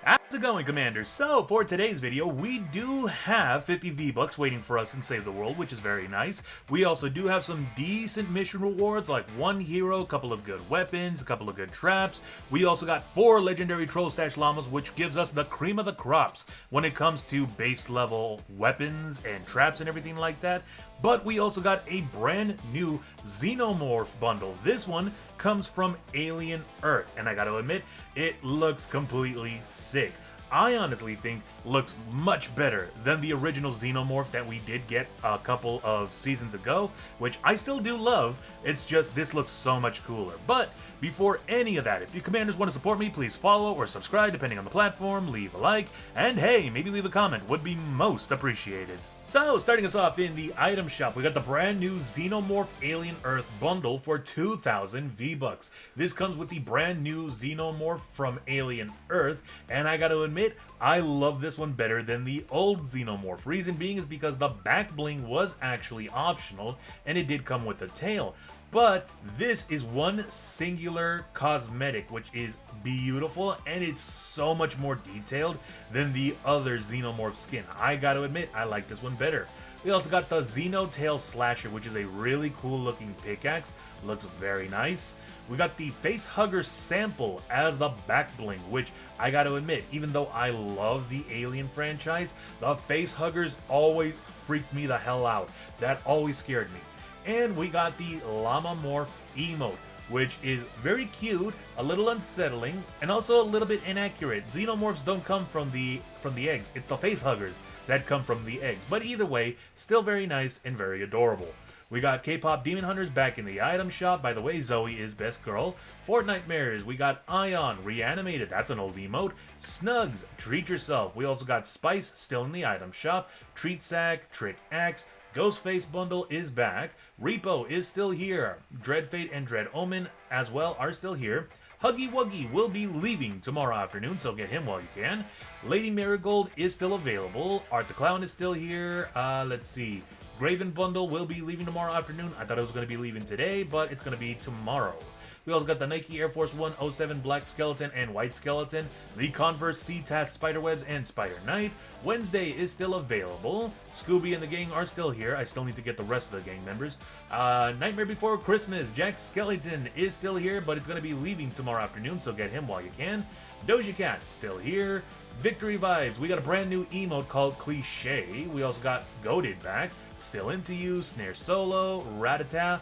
How's it going, Commander? So, for today's video, we do have 50 V-Bucks waiting for us in Save the World, which is very nice. We also do have some decent mission rewards, like one hero, a couple of good weapons, a couple of good traps. We also got 4 legendary Troll Stash Llamas, which gives us the cream of the crops when it comes to base level weapons and traps and everything like that. But we also got a brand new Xenomorph bundle. This one comes from Alien Earth, and I gotta admit, it looks completely sick. I honestly think looks much better than the original Xenomorph that we did get a couple of seasons ago, which I still do love. It's just this looks so much cooler. But before any of that, if you commanders want to support me, please follow or subscribe depending on the platform, leave a like, and hey, maybe leave a comment, would be most appreciated. So, starting us off in the item shop, we got the brand new Xenomorph Alien Earth bundle for 2,000 V-Bucks. This comes with the brand new Xenomorph from Alien Earth, and I gotta admit, I love this one better than the old Xenomorph. Reason being is because the back bling was actually optional, and it did come with the tail. But this is one singular cosmetic, which is beautiful, and it's so much more detailed than the other Xenomorph skin. I gotta admit, I like this one better. We also got the Xeno Tail Slasher, which is a really cool looking pickaxe. Looks very nice. We got the Facehugger sample as the back bling, which I gotta admit, even though I love the Alien franchise, the Facehuggers always freaked me the hell out. That always scared me. And we got the Llama Morph emote, which is very cute, a little unsettling, and also a little bit inaccurate. Xenomorphs don't come from the eggs. It's the facehuggers that come from the eggs. But either way, still very nice and very adorable. We got K-Pop Demon Hunters back in the item shop. By the way, Zoe is best girl. Fortnightmares, we got Ion, Reanimated, that's an old emote. Snugs, Treat Yourself. We also got Spice, still in the item shop. Treat Sack, Trick Axe. Ghostface bundle is back. Repo is still here. Dreadfate and Dread Omen as well are still here. Huggy Wuggy will be leaving tomorrow afternoon, so get him while you can. Lady Marigold is still available. Art the Clown is still here. Let's see. Graven bundle will be leaving tomorrow afternoon. I thought it was going to be leaving today, but it's going to be tomorrow. We also got the Nike Air Force 107 Black Skeleton and White Skeleton, the Converse C-Task Spiderwebs and Spider Knight. Wednesday is still available. Scooby and the gang are still here. I still need to get the rest of the gang members. Nightmare Before Christmas, Jack Skellington is still here, but it's going to be leaving tomorrow afternoon, so get him while you can. Doja Cat, still here. Victory Vibes, we got a brand new emote called Cliche. We also got Goated back. Still Into You, Snare Solo, Ratata,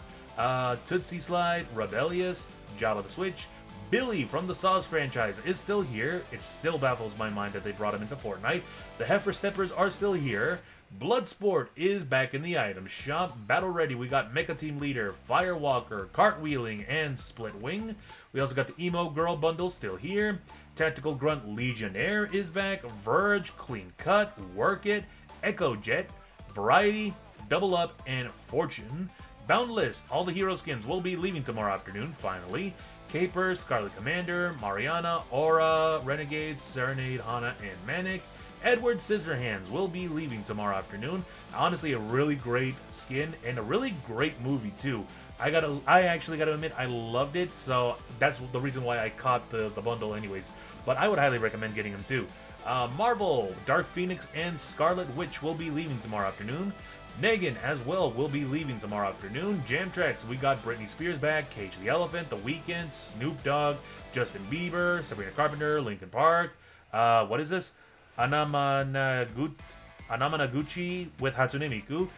Tootsie Slide, Rebellious, Jabba the Switch. Billy from the Saws franchise is still here. It still baffles my mind that they brought him into Fortnite. The Heifer Steppers are still here. Bloodsport is back in the item shop. Battle Ready, we got Mecha Team Leader, Firewalker, Cartwheeling, and Split Wing. We also got the Emo Girl bundle still here. Tactical Grunt Legionnaire is back. Verge, Clean Cut, Work It, Echo Jet, Variety, Double Up, and Fortune. Boundless, all the hero skins will be leaving tomorrow afternoon, finally. Caper, Scarlet Commander, Mariana, Aura, Renegade, Serenade, Hana, and Manic. Edward Scissorhands will be leaving tomorrow afternoon. Honestly, a really great skin and a really great movie too. I actually gotta admit, I loved it, so that's the reason why I caught the bundle anyways. But I would highly recommend getting them too. Marvel, Dark Phoenix, and Scarlet Witch will be leaving tomorrow afternoon. Negan as well will be leaving tomorrow afternoon. Jam Tracks, we got Britney Spears back, Cage the Elephant, The Weeknd, Snoop Dogg, Justin Bieber, Sabrina Carpenter, Linkin Park. What is this? Anamanaguchi with Hatsune Miku.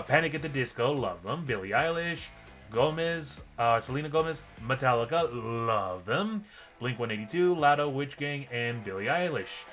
Panic at the Disco, love them. Billie Eilish, Gomez, Selena Gomez, Metallica, love them. Blink-182, Lotto, Witch Gang, and Billie Eilish.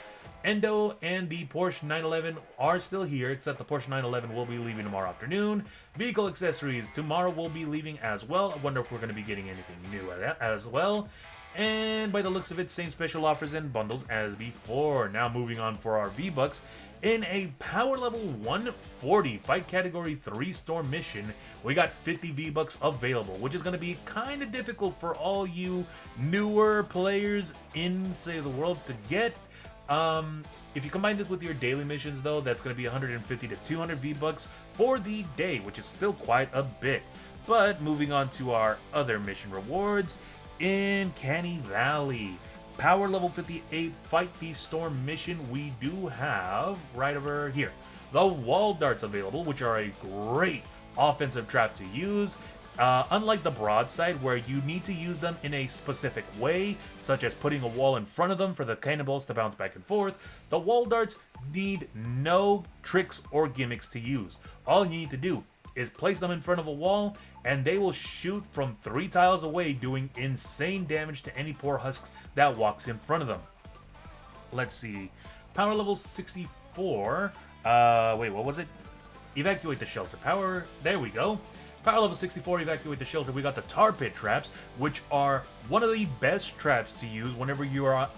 Endo and the Porsche 911 are still here, except the Porsche 911 will be leaving tomorrow afternoon. Vehicle accessories tomorrow will be leaving as well. I wonder if we're going to be getting anything new as well. And by the looks of it, same special offers and bundles as before. Now moving on for our V-Bucks. In a power level 140 fight category 3 storm mission, we got 50 V-Bucks available, which is going to be kind of difficult for all you newer players in Save the World to get. If you combine this with your daily missions, though, that's going to be 150 to 200 V-Bucks for the day, which is still quite a bit. But moving on to our other mission rewards, in Canny Valley, power level 58 Fight the Storm mission, we do have right over here the wall darts available, which are a great offensive trap to use. Unlike the broadside, where you need to use them in a specific way, such as putting a wall in front of them for the cannonballs to bounce back and forth, the wall darts need no tricks or gimmicks to use. All you need to do is place them in front of a wall, and they will shoot from 3 tiles away, doing insane damage to any poor husk that walks in front of them. Let's see. Power level 64. Wait, what was it? Evacuate the shelter. Power. There we go. Power level 64, evacuate the shelter. We got the tar pit traps, which are one of the best traps to use whenever you are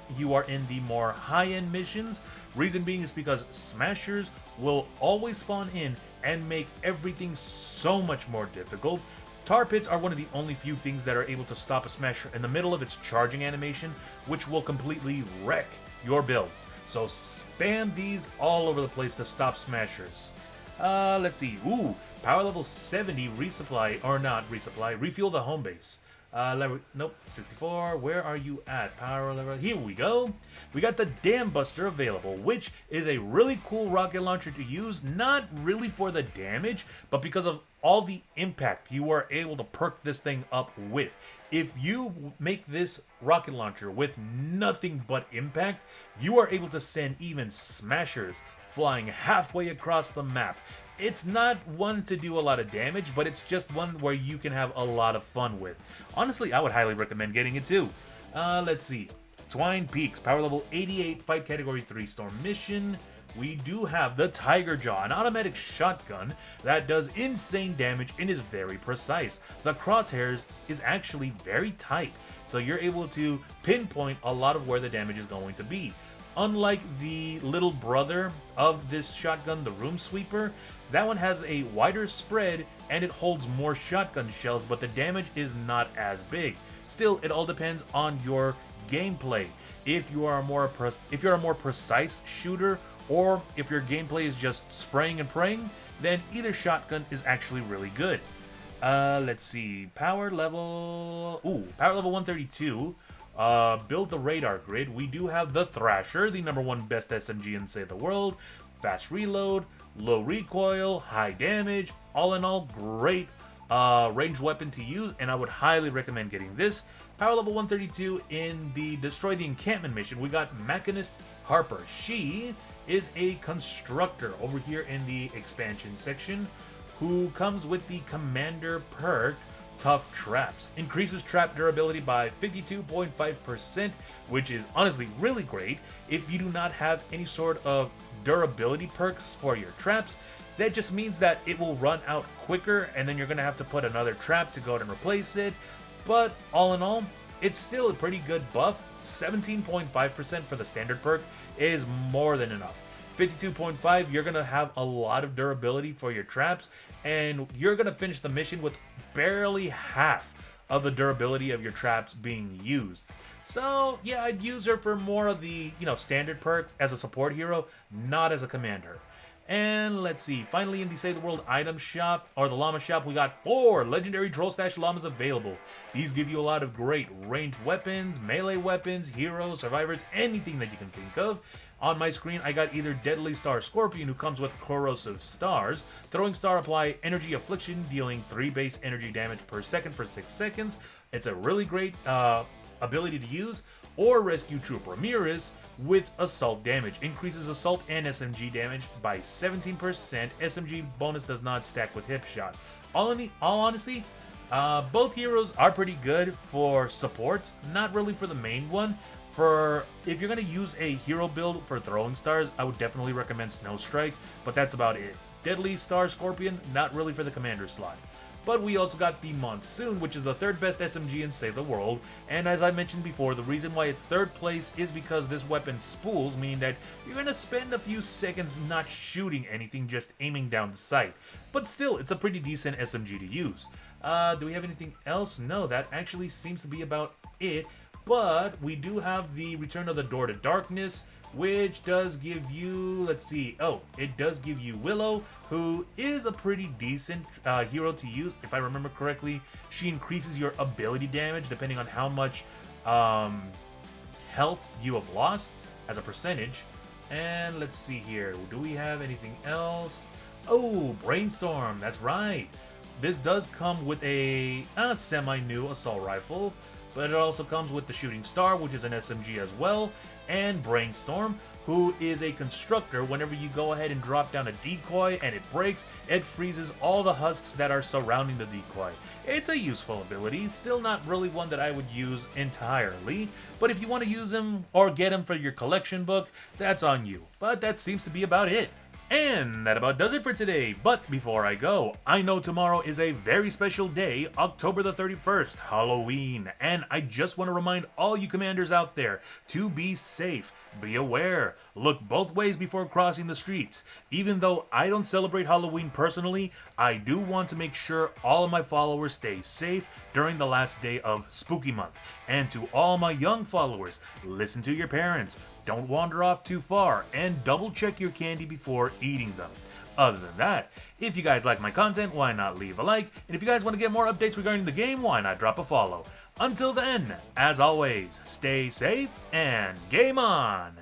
in the more high-end missions. Reason being is because smashers will always spawn in and make everything so much more difficult. Tar pits are one of the only few things that are able to stop a smasher in the middle of its charging animation, which will completely wreck your builds. So spam these all over the place to stop smashers. Let's see. Ooh, power level 70 resupply, or not resupply, refuel the home base. Nope, 64. Where are you at? Power level. Here we go. We got the Dam Buster available, which is a really cool rocket launcher to use. Not really for the damage, but because of all the impact you are able to perk this thing up with. If you make this rocket launcher with nothing but impact, you are able to send even smashers flying halfway across the map. It's not one to do a lot of damage, but it's just one where you can have a lot of fun with. Honestly, I would highly recommend getting it too. Let's see. Twine Peaks, power level 88, fight category 3 storm mission. We do have the Tiger Jaw, an automatic shotgun that does insane damage and is very precise. The crosshairs is actually very tight, so you're able to pinpoint a lot of where the damage is going to be. Unlike the little brother of this shotgun, the Room Sweeper, that one has a wider spread and it holds more shotgun shells, but the damage is not as big. Still, it all depends on your gameplay. If you are a more precise shooter, or if your gameplay is just spraying and praying, then either shotgun is actually really good. Let's see, power level 132. Build the radar grid. We do have the Thrasher, the #1 best SMG in Save the World. Fast reload, low recoil, high damage. All in all, great ranged weapon to use, and I would highly recommend getting this. Power level 132 in the Destroy the Encampment mission. We got Mechanist Harper. She is a constructor over here in the expansion section, who comes with the Commander perk Tough Traps. Increases trap durability by 52.5%, which is honestly really great. If you do not have any sort of durability perks for your traps, that just means that it will run out quicker, and then you're going to have to put another trap to go ahead and replace it. But all in all, it's still a pretty good buff. 17.5% for the standard perk is more than enough. 52.5, you're going to have a lot of durability for your traps, and you're going to finish the mission with barely half of the durability of your traps being used. So yeah, I'd use her for more of the, standard perk as a support hero, not as a commander. And let's see, finally in the Save the World item shop, or the Llama shop, we got 4 legendary Troll Stash Llamas available. These give you a lot of great ranged weapons, melee weapons, heroes, survivors, anything that you can think of. On my screen, I got either Deadly Star Scorpion, who comes with Corrosive Stars. Throwing Star apply Energy Affliction, dealing 3 base energy damage per second for 6 seconds. It's a really great ability to use. Or Rescue Troop Ramirez with Assault damage. Increases Assault and SMG damage by 17%. SMG bonus does not stack with Hip Shot. All honesty, both heroes are pretty good for support, not really for the main one. If you're going to use a hero build for throwing stars, I would definitely recommend Snow Strike, but that's about it. Deadly Star Scorpion, not really for the commander slot. But we also got the Monsoon, which is the 3rd best SMG in Save the World, and as I mentioned before, the reason why it's 3rd place is because this weapon spools, meaning that you're going to spend a few seconds not shooting anything, just aiming down the sight. But still, it's a pretty decent SMG to use. Do we have anything else? No, that actually seems to be about it. But we do have the Return of the Door to Darkness, which does give you, it does give you Willow, who is a pretty decent hero to use. If I remember correctly, she increases your ability damage depending on how much health you have lost as a percentage. And let's see here. Do we have anything else? Oh, Brainstorm. That's right. This does come with a semi-new assault rifle, but it also comes with the Shooting Star, which is an SMG as well, and Brainstorm, who is a constructor. Whenever you go ahead and drop down a decoy and it breaks, it freezes all the husks that are surrounding the decoy. It's a useful ability, still not really one that I would use entirely, but if you want to use him or get him for your collection book, that's on you. But that seems to be about it. And that about does it for today. But before I go, I know tomorrow is a very special day, October the 31st, Halloween. And I just want to remind all you commanders out there to be safe, be aware, look both ways before crossing the streets. Even though I don't celebrate Halloween personally, I do want to make sure all of my followers stay safe during the last day of Spooky Month. And to all my young followers, listen to your parents. Don't wander off too far, and double check your candy before eating them. Other than that, if you guys like my content, why not leave a like? And if you guys want to get more updates regarding the game, why not drop a follow? Until then, as always, stay safe and game on!